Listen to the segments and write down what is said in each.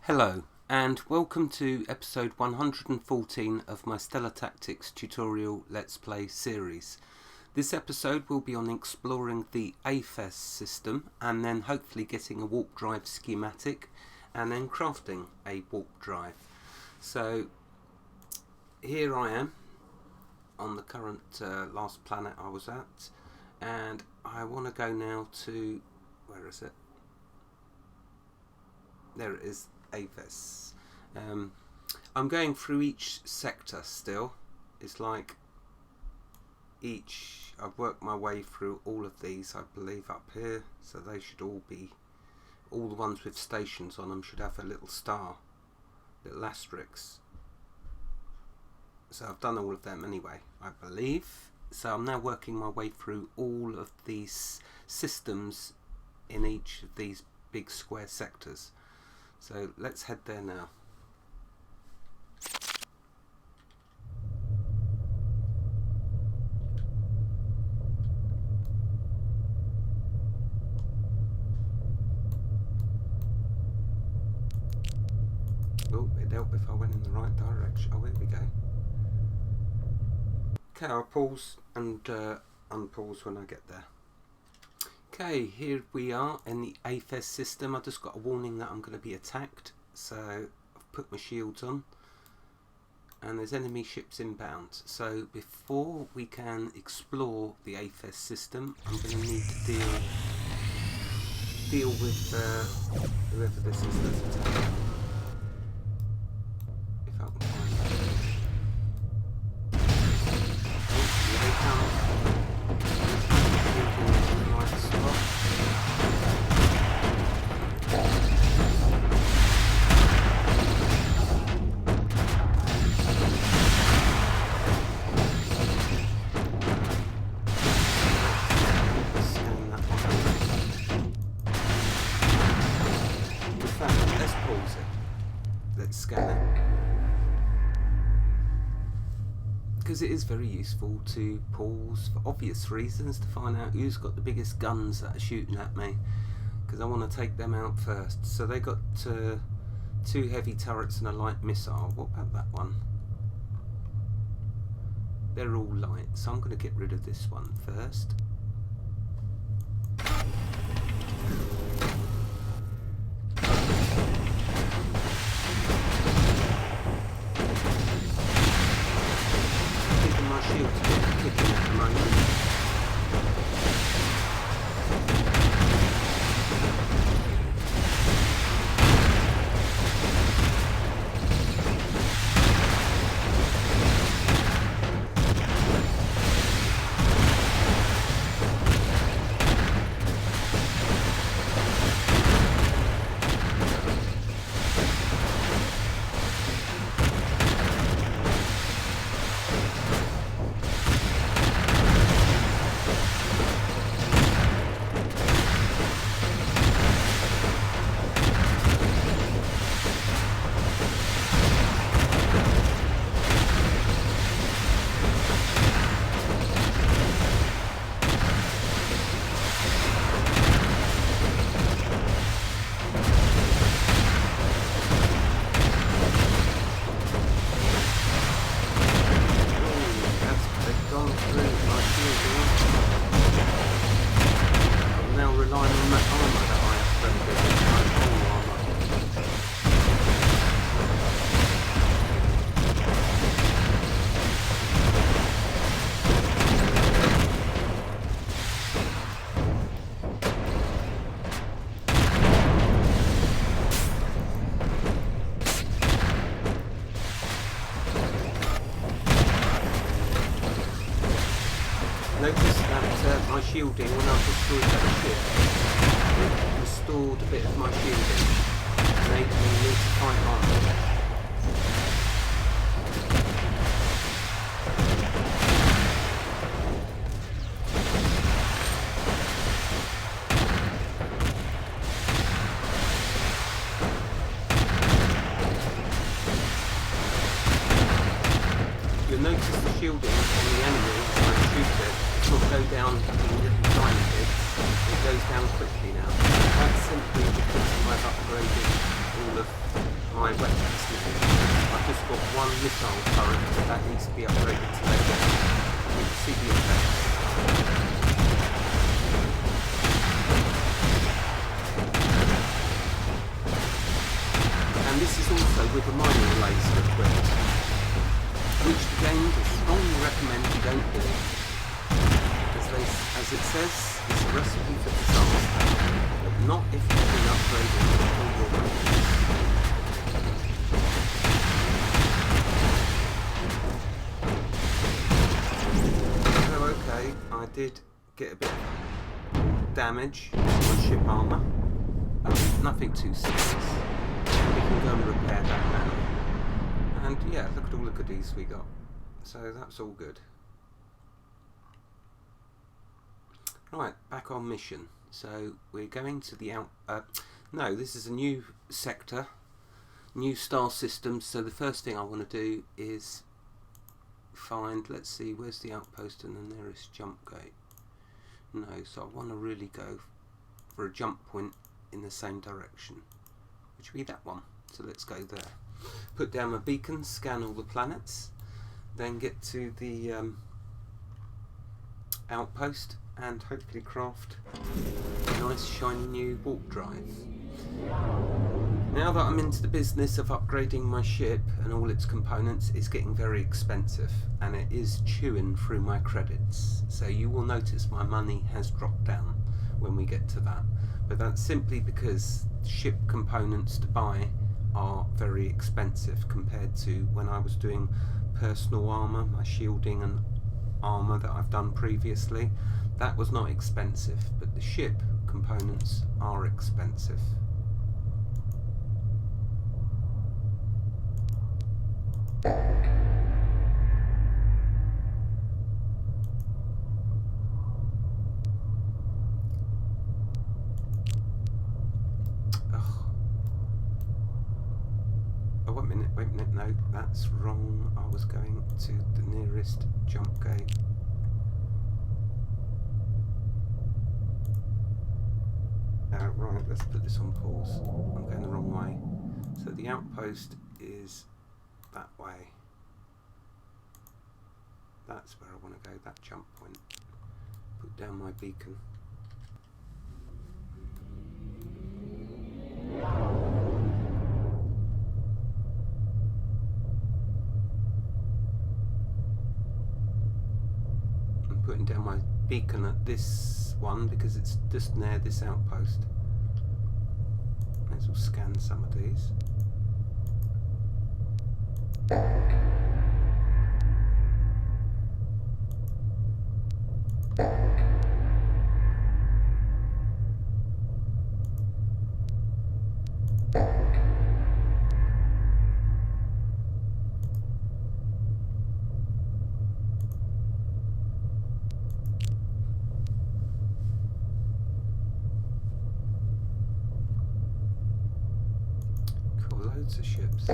Hello and welcome to episode 114 of my Stellar Tactics tutorial Let's Play series. This episode will be on exploring the Afes system and then hopefully getting a warp drive schematic and then crafting a warp drive. So here I am on the current last planet I was at, and I want to go now to, where is it? There it is. Afes. I'm going through each sector still. It's like I've worked my way through all of these, I believe, up here, so they should all be, all the ones with stations on them should have a little star, little asterisks. So I've done all of them anyway, I believe. So I'm now working my way through all of these systems in each of these big square sectors. So let's head there now. Oh, it'd help if I went in the right direction. Oh, here we go. Okay, I'll pause and unpause when I get there. Okay, here we are in the Afes system. I just got a warning that I'm going to be attacked, so I've put my shields on, and there's enemy ships inbound. So before we can explore the Afes system, I'm going to need to deal with whoever this is that's attacking. If I can find that. Oh, here they come. Because it is very useful to pause for obvious reasons to find out who's got the biggest guns that are shooting at me, because I want to take them out first. So they got 2 heavy turrets and a light missile. What about that one? They're all light, so I'm going to get rid of this one first. Notice that my shielding, when I destroyed that ship, it restored a bit of my shielding, made me need to fight on. You'll notice the shielding on the enemy when I shoot it. Not go down in little tiny bits, it goes down quickly now. That's simply because I've upgraded all of my weapons now. I've just got one missile turret that needs to be upgraded to level. You can see the effects. And this is also with a mining laser equipped, which the game does strongly recommend you don't do. As it says, it's a recipe for disaster, but not if you've been upgraded all your weapons. So okay, I did get a bit of damage on my ship armour, nothing too serious. We can go and repair that now. And yeah, look at all the goodies we got. So that's all good. Right, back on mission. So we're going to the no, this is a new sector, new star system. So the first thing I want to do is find, let's see, where's the outpost and the nearest jump gate? No, so I want to really go for a jump point in the same direction, which would be that one. So let's go there. Put down my beacon, scan all the planets, then get to the outpost and hopefully craft a nice shiny new warp drive. Now that I'm into the business of upgrading my ship and all its components, it's getting very expensive and it is chewing through my credits. So you will notice my money has dropped down when we get to that. But that's simply because ship components to buy are very expensive compared to when I was doing personal armour, my shielding and armour that I've done previously. That was not expensive, but the ship components are expensive. Wait a minute, no, that's wrong. I was going to the nearest jump gate. Right, let's put this on pause. I'm going the wrong way. So the outpost is that way. That's where I want to go, that jump point. Put down my beacon. I'm putting down my beacon at this one because it's just near this outpost. Let's all scan some of these. Cool, loads of ships.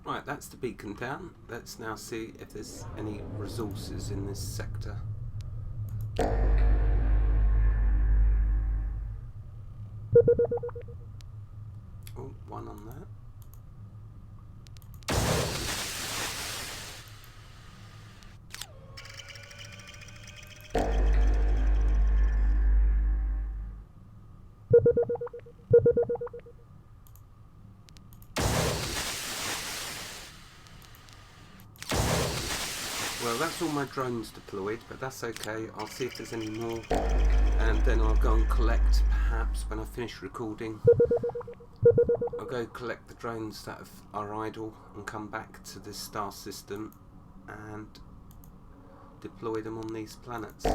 Right, that's the beacon down. Let's now see if there's any resources in this sector. Oh, one on that. Well, that's all my drones deployed, but that's okay. I'll see if there's any more, and then I'll go and collect, perhaps when I finish recording, I'll go collect the drones that are idle and come back to this star system and deploy them on these planets.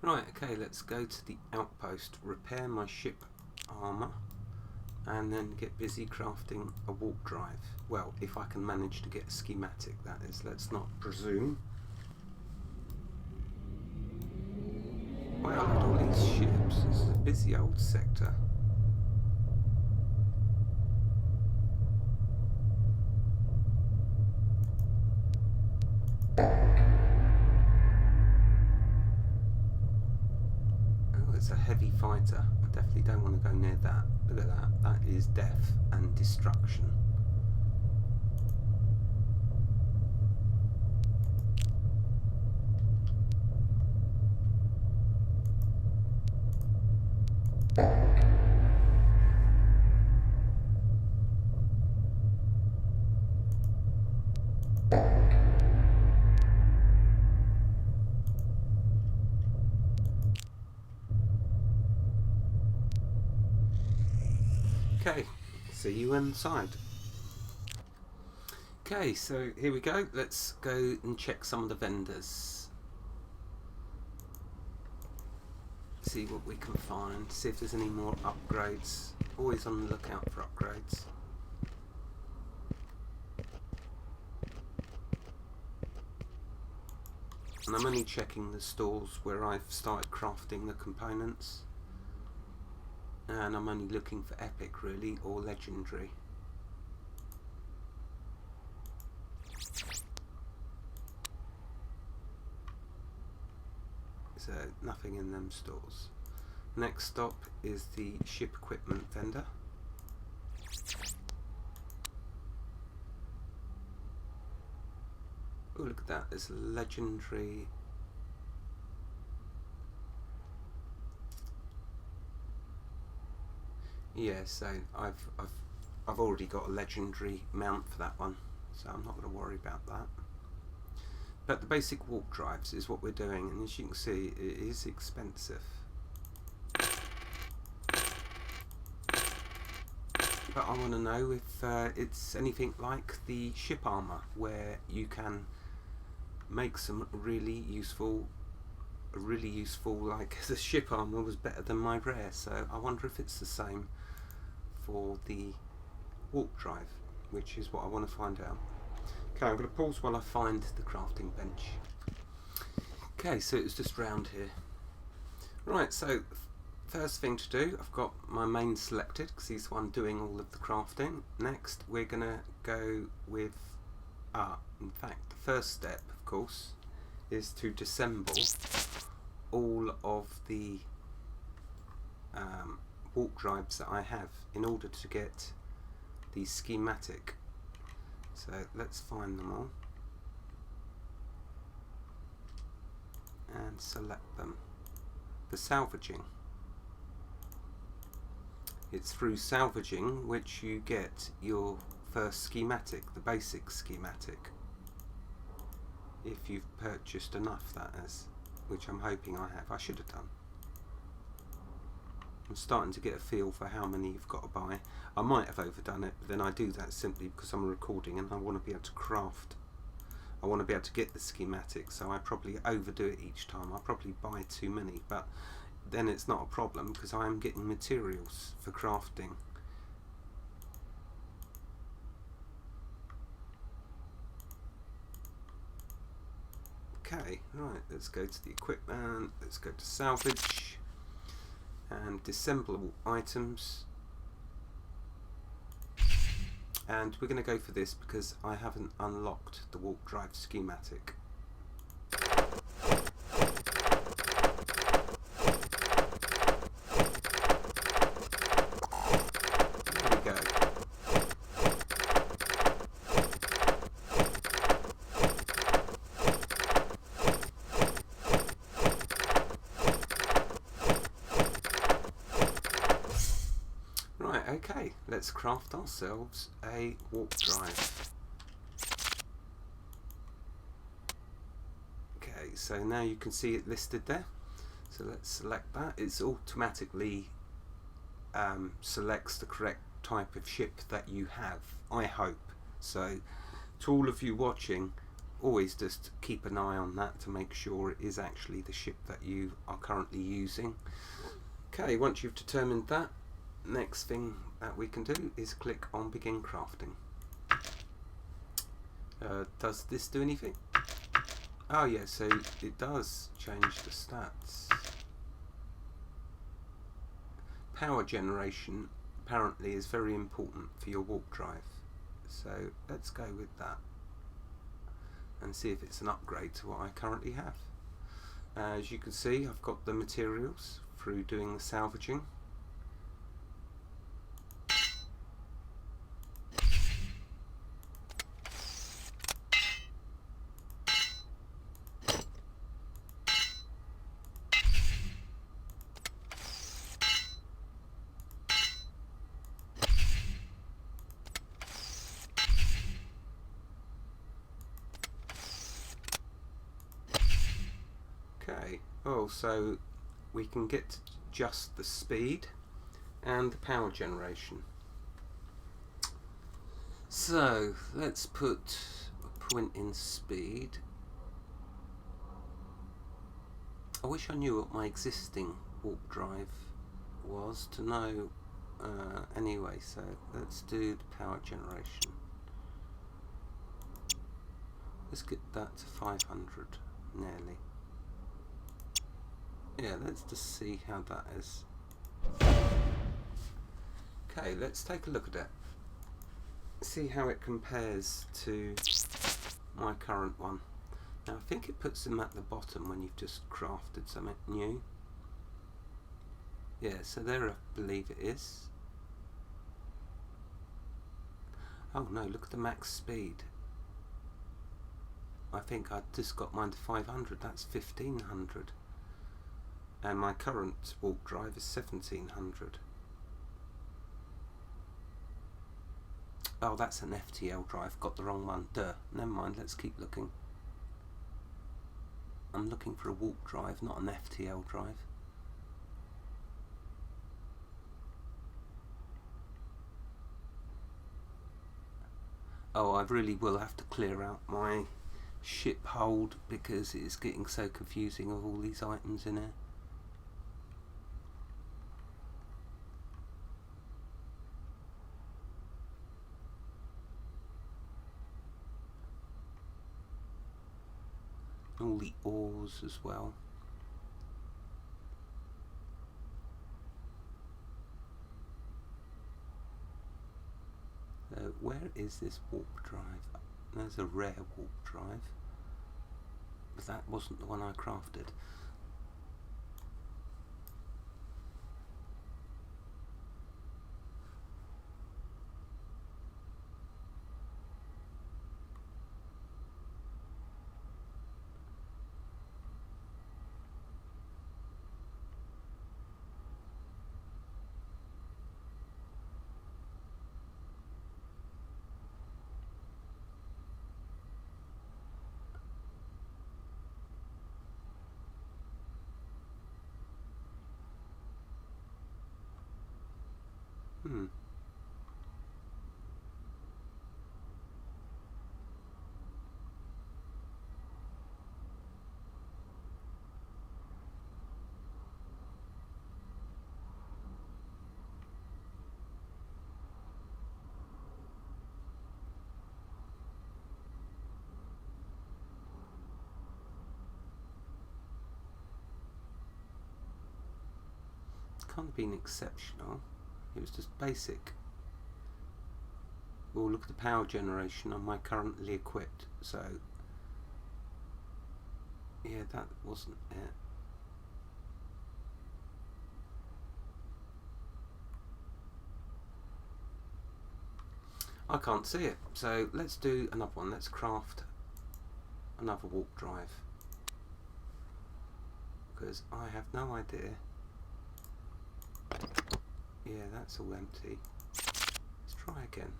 Right, okay, let's go to the outpost, repair my ship armour and then get busy crafting a warp drive. Well, if I can manage to get a schematic, that is. Let's not presume. Wow, look at all these ships. This is a busy old sector. Oh, it's a heavy fighter. I definitely don't want to go near that. Look at that. That is death and destruction. Okay, see you inside. Okay, so here we go. Let's go and check some of the vendors. See what we can find. See if there's any more upgrades. Always on the lookout for upgrades. And I'm only checking the stores where I've started crafting the components. And I'm only looking for epic really, or legendary. So nothing in them stores. Next stop is the ship equipment vendor. Oh, look at that, there's a legendary. Yeah, so I've already got a legendary mount for that one, so I'm not going to worry about that. But the basic warp drives is what we're doing, and as you can see, it is expensive. But I want to know if it's anything like the ship armour, where you can make some really useful, like the ship armour was better than my rare, so I wonder if it's the same for the warp drive, which is what I want to find out. Okay, I'm going to pause while I find the crafting bench. Okay, so it's just round here. Right, so first thing to do, I've got my main selected because he's the one doing all of the crafting. Next, we're going to go with, in fact, the first step, of course, is to disassemble all of the warp drives that I have in order to get the schematic. So let's find them all and select them. The salvaging. It's through salvaging which you get your first schematic, the basic schematic. If you've purchased enough, that is, which I'm hoping I have. I should have done. I'm starting to get a feel for how many you've got to buy. I might have overdone it, but then I do that simply because I'm recording and I want to be able to craft. I want to be able to get the schematic, so I probably overdo it each time. I probably buy too many, but then it's not a problem because I am getting materials for crafting. Okay, right, let's go to the equipment, let's go to salvage and disassemblable items, and we're going to go for this because I haven't unlocked the warp drive schematic. There we go. Right, okay, let's craft ourselves a warp drive. Okay, so now you can see it listed there. So let's select that. It's automatically selects the correct type of ship that you have, I hope. So to all of you watching, always just keep an eye on that to make sure it is actually the ship that you are currently using. Okay, once you've determined that, next thing that we can do is click on begin crafting. Does this do anything? Oh yeah, so it does change the stats. Power generation apparently is very important for your warp drive, so let's go with that and see if it's an upgrade to what I currently have. As you can see, I've got the materials through doing the salvaging. Okay, so we can get to just the speed and the power generation. So let's put a point in speed. I wish I knew what my existing warp drive was to know anyway, so let's do the power generation. Let's get that to 500 nearly. Yeah, let's just see how that is. Okay, let's take a look at it. See how it compares to my current one. Now I think it puts them at the bottom when you've just crafted something new. Yeah, so there I believe it is. Oh no, look at the max speed. I think I just got mine to 500, that's 1500. And my current warp drive is 1700. Oh, that's an FTL drive, got the wrong one. Duh, never mind, let's keep looking. I'm looking for a warp drive, not an FTL drive. Oh, I really will have to clear out my ship hold because it's getting so confusing with all these items in here. All the ores as well. So where is this warp drive? There's a rare warp drive, but that wasn't the one I crafted. Can't have been exceptional, it was just basic. Well, look at the power generation on my currently equipped, so yeah, that wasn't it. I can't see it, so let's do another one. Let's craft another warp drive because I have no idea. Yeah, that's all empty. Let's try again.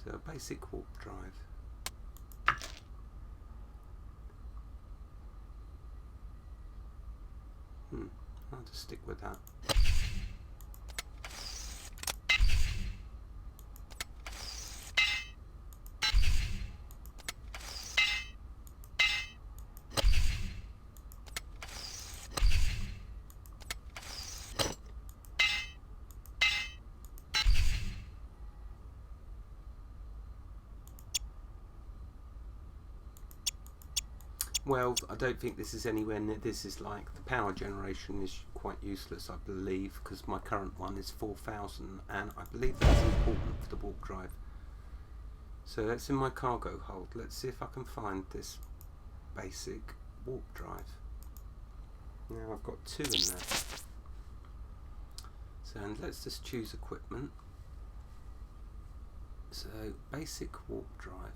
So a basic warp drive. I'll just stick with that. Well, I don't think this is anywhere near. This is like the power generation is quite useless, I believe, because my current one is 4,000, and I believe that's important for the warp drive. So that's in my cargo hold. Let's see if I can find this basic warp drive. Now I've got 2 in there. So, and let's just choose equipment. So basic warp drive.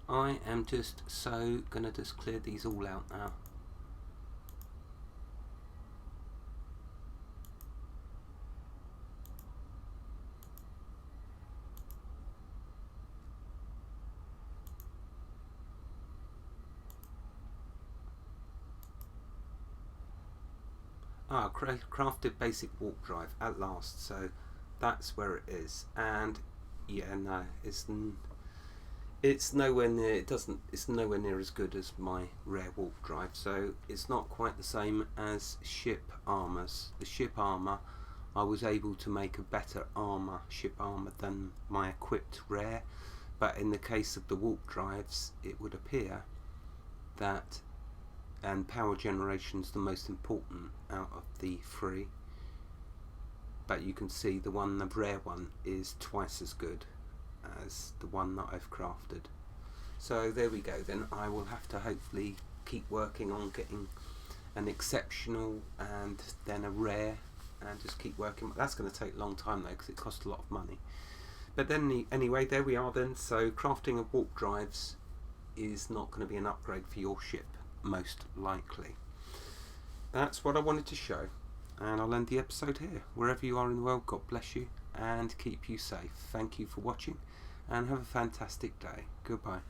I am just gonna just clear these all out now. Crafted basic warp drive at last, so that's where it is. And yeah, no, it's nowhere near. It's nowhere near as good as my rare warp drive. So it's not quite the same as ship armors. The ship armor, I was able to make a better ship armor than my equipped rare. But in the case of the warp drives, it would appear that, and power generation's the most important out of the 3. But you can see the rare one is twice as good as the one that I've crafted. So there we go then. I will have to hopefully keep working on getting an exceptional and then a rare, and just keep working. That's going to take a long time though, because it costs a lot of money. But then anyway, there we are then. So crafting of warp drives is not going to be an upgrade for your ship, most likely. That's what I wanted to show, and I'll end the episode here. Wherever you are in the world, God bless you and keep you safe. Thank you for watching, and have a fantastic day. Goodbye.